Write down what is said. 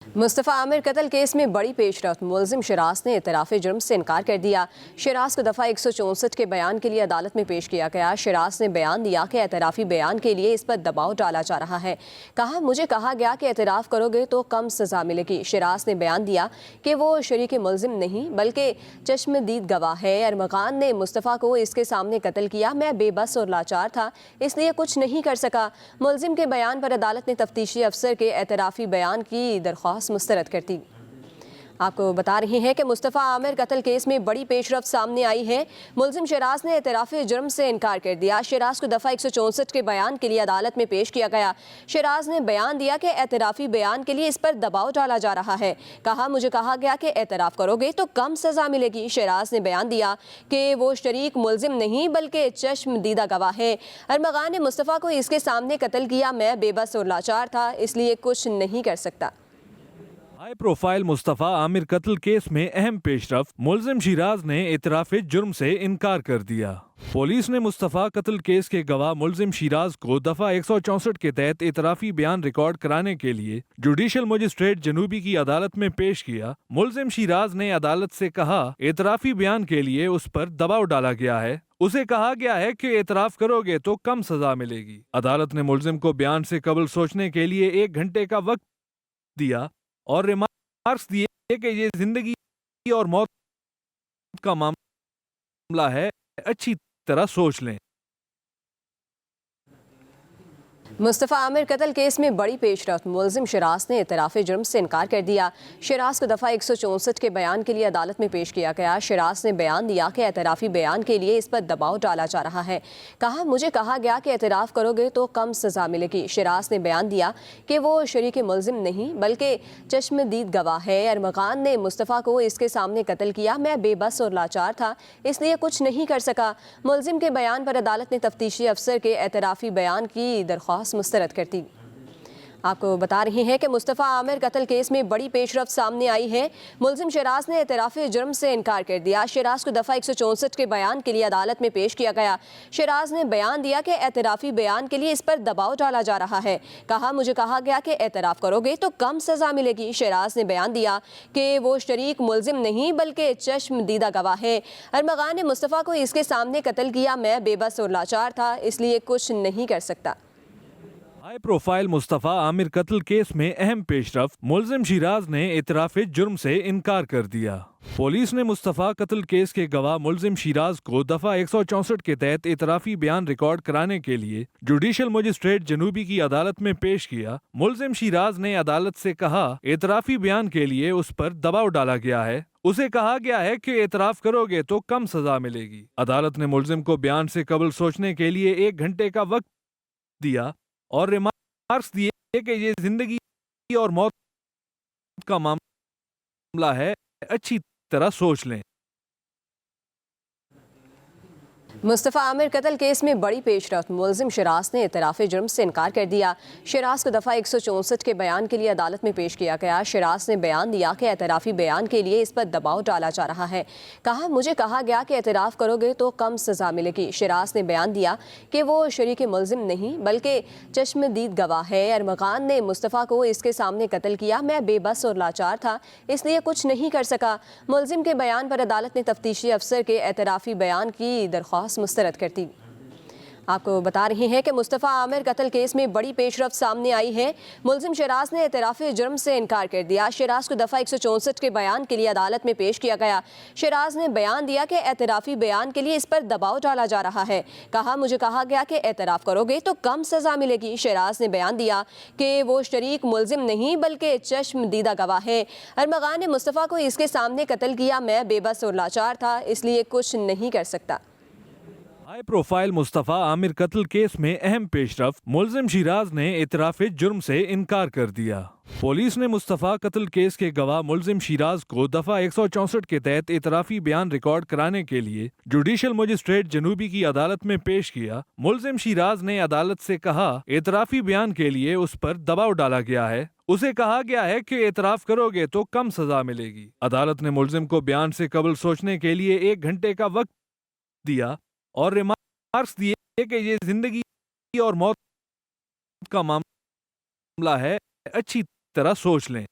मुस्तफ़ा आमिर कत्ल केस में बड़ी पेशरफ्त। मुलजिम शिराज ने इतराफ़ जुर्म से इनकार कर दिया। शिराज को दफ़ा 164 के बयान के लिए अदालत में पेश किया गया। शिराज ने बयान दिया कि एतराफ़ी बयान के लिए इस पर दबाव डाला जा रहा है। मुझे कहा गया कि एतराफ़ करोगे तो कम सज़ा मिलेगी। शिराज ने बयान दिया कि वो शरीक मुलजिम नहीं बल्कि चश्मदीद गवाह है। अरमगान ने मुस्तफ़ा को इसके सामने कत्ल किया। मैं बेबस और लाचार था, इसलिए कुछ नहीं कर सका। मुलजिम के बयान पर अदालत ने तफ्तीशी अफसर के एतराफ़ी बयान की दरख्वास्त मुस्तरद कर दी। आपको बता रहे हैं कि मुस्तफ़ा आमिर कत्ल केस में बड़ी पेशरफ्त सामने आई है। मुलजिम शिराज ने एतराफ़ जुर्म से इनकार कर दिया। शिराज को दफ़ा 164 के बयान के लिए अदालत में पेश किया गया। शिराज ने बयान दिया कि एतराफ़ी बयान के लिए इस पर दबाव डाला जा रहा है। मुझे कहा गया कि एतराफ़ करोगे तो कम सज़ा मिलेगी। शिराज ने बयान दिया कि वो शरीक मुलजिम नहीं बल्कि चश्मदीदा गवाह है। अरमगान ने मुस्तफ़ा को इसके सामने कत्ल किया। मैं बेबस और लाचार था, इसलिए कुछ नहीं कर सकता। हाई प्रोफाइल मुस्तफ़ा आमिर कत्ल केस में अहम पेशरफ्त। मुलजिम शिराज ने इतराफ़ जुर्म से इनकार कर दिया। पुलिस ने मुस्तफ़ा कत्ल केस के गवाह मुलजिम शिराज को दफ़ा 164 के तहत इतराफ़ी बयान रिकॉर्ड कराने के लिए जुडिशल मजिस्ट्रेट जनूबी की अदालत में पेश किया। मुलजिम शिराज ने अदालत से कहा, इतराफ़ी बयान के लिए उस पर दबाव डाला गया है। उसे कहा गया है कि एतराफ़ करोगे तो कम सजा मिलेगी। अदालत ने मुलजिम को बयान से कबल सोचने के लिए 1 घंटे का वक्त दिया और रिमार्क्स दिए कि ये जिंदगी और मौत का मामला है, अच्छी तरह सोच लें। मुस्तफ़ा आमिर कत्ल केस में बड़ी पेशरफ्त। मुलजिम शिराज ने इतराफ़ जुर्म से इनकार कर दिया। शिराज को दफ़ा 164 के बयान के लिए अदालत में पेश किया गया। शिराज ने बयान दिया कि एतराफ़ी बयान के लिए इस पर दबाव डाला जा रहा है। मुझे कहा गया कि एतराफ़ करोगे तो कम सज़ा मिलेगी। शिराज ने बयान दिया कि वो शरीक मुलजिम नहीं बल्कि चश्मदीद गवाह है। अरमगान ने मुस्तफ़ा को इसके सामने कत्ल किया। मैं बेबस और लाचार था, इसलिए कुछ नहीं कर सका। मुलजिम के बयान पर अदालत ने तफ्तीशी अफसर के एतराफ़ी बयान की दरख्वास्त मुस्तरद कर दी। आपको बता रहे हैं कि मुस्तफ़ा आमिर कत्ल केस में बड़ी पेशरफ्त सामने आई है। मुलजिम शिराज ने एतराफ़ जुर्म से इनकार कर दिया। शिराज को दफ़ा 164 के बयान के लिए अदालत में पेश किया गया। शिराज ने बयान दिया कि एतराफ़ी बयान के लिए इस पर दबाव डाला जा रहा है। मुझे कहा गया कि एतराफ़ करोगे तो कम सज़ा मिलेगी। शिराज ने बयान दिया कि वो शरीक मुलजिम नहीं बल्कि चश्मदीदा गवाह है। अरमगान ने मुस्तफ़ा को इसके सामने कत्ल किया। मैं बेबस और लाचार था, इसलिए कुछ नहीं कर सकता। हाई प्रोफाइल मुस्तफ़ा आमिर कत्ल केस में अहम पेशरफ्त। मुलजिम शिराज ने इतराफ़ जुर्म से इनकार कर दिया। पुलिस ने मुस्तफ़ा कत्ल केस के गवाह मुलजिम शिराज को दफ़ा 164 के तहत इतराफ़ी बयान रिकॉर्ड कराने के लिए जुडिशल मजिस्ट्रेट जनूबी की अदालत में पेश किया। मुलजिम शिराज ने अदालत से कहा, इतराफ़ी बयान के लिए उस पर दबाव डाला गया है। उसे कहा गया है कि एतराफ़ करोगे तो कम सजा मिलेगी। अदालत ने मुलजिम को बयान से कबल सोचने के लिए 1 घंटे का वक्त दिया और रिमार्क्स दिए कि ये जिंदगी और मौत का मामला है, अच्छी तरह सोच लें। मुस्तफ़ा आमिर कत्ल केस में बड़ी पेशरफ्त। मुलजिम शिराज ने इतराफ़ जुर्म से इनकार कर दिया। शिराज को दफ़ा 164 के बयान के लिए अदालत में पेश किया गया। शिराज ने बयान दिया कि एतराफ़ी बयान के लिए इस पर दबाव डाला जा रहा है। मुझे कहा गया कि एतराफ़ करोगे तो कम सज़ा मिलेगी। शिराज ने बयान दिया कि वो शरीक मुलजिम नहीं बल्कि चश्मदीद गवाह है। अरमगान ने मुस्तफ़ा को इसके सामने कत्ल किया। मैं बेबस और लाचार था, इसलिए कुछ नहीं कर सका। मुलजिम के बयान पर अदालत ने तफ्तीशी अफसर के एतराफ़ी बयान की दरख्वास्त मुस्तरद कर दी। आपको बता रहे हैं कि मुस्तफ़ा आमिर कत्ल केस में बड़ी पेशरफ्त सामने आई है। मुलजिम शिराज ने इतराफ़ जुर्म से इनकार कर दिया। शिराज को दफ़ा 164 के बयान के लिए अदालत में पेश किया गया। शिराज ने बयान दिया कि एतराफ़ी बयान के लिए इस पर दबाव डाला जा रहा है। मुझे कहा गया कि एतराफ़ करोगे तो कम सज़ा मिलेगी। शिराज ने बयान दिया कि वो शरीक मुलजिम नहीं बल्कि चश्मदीदा गवाह है। अरमगान ने मुस्तफ़ा को इसके सामने कत्ल किया। मैं बेबस और लाचार था, इसलिए कुछ नहीं कर सकता। हाई प्रोफाइल मुस्तफ़ा आमिर कत्ल केस में अहम पेशरफ्त। मुलजिम शिराज ने इतराफ़ जुर्म से इनकार कर दिया। पुलिस ने मुस्तफ़ा कत्ल केस के गवाह मुलजिम शिराज को दफ़ा 164 के तहत इतराफ़ी बयान रिकॉर्ड कराने के लिए जुडिशल मजिस्ट्रेट जनूबी की अदालत में पेश किया। मुलजिम शिराज ने अदालत से कहा, इतराफ़ी बयान के लिए उस पर दबाव डाला गया है। उसे कहा गया है कि एतराफ़ करोगे तो कम सजा मिलेगी। अदालत ने मुलजिम को बयान से कबल सोचने के लिए 1 घंटे का वक्त दिया और रिमार्क्स दिए कि ये जिंदगी और मौत का मामला है, अच्छी तरह सोच लें।